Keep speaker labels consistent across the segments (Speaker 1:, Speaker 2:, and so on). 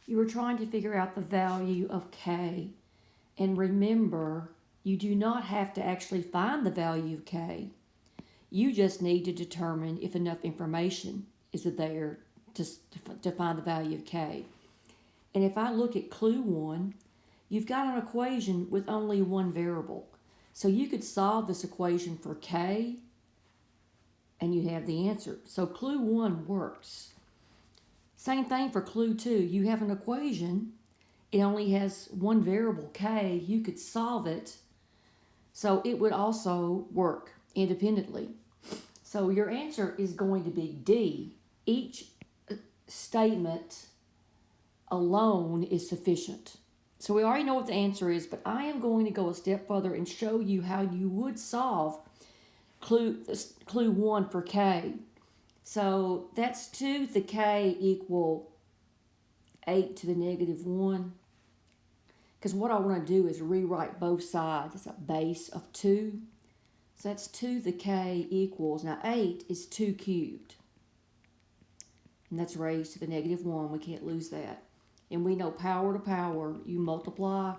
Speaker 1: You were trying to figure out the value of k. And remember, you do not have to actually find the value of k. You just need to determine if enough information is there to find the value of k. And if I look at clue 1, you've got an equation with only one variable. So you could solve this equation for k and you have the answer. So clue 1 works. Same thing for clue 2. You have an equation. It only has one variable, k. You could solve it. So it would also work independently. So your answer is going to be D. Each statement alone is sufficient. So we already know what the answer is, but I am going to go a step further and show you how you would solve clue 1 for k. So that's 2 to the k equal 8 to the negative 1. Because what I want to do is rewrite both sides. It's a base of 2. So that's 2 to the k equals, now 8 is 2 cubed. And that's raised to the negative 1. We can't lose that. And we know power to power, you multiply.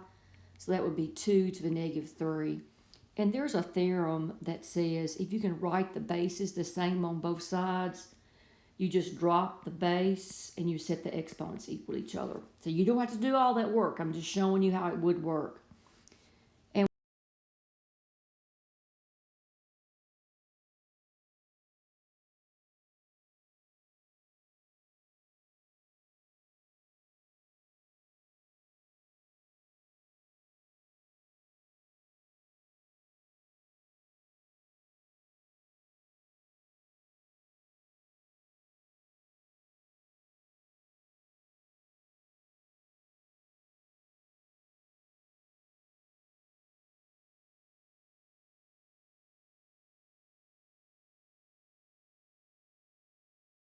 Speaker 1: So that would be 2 to the negative 3. And there's a theorem that says if you can write the bases the same on both sides, you just drop the base and you set the exponents equal to each other. So you don't have to do all that work. I'm just showing you how it would work.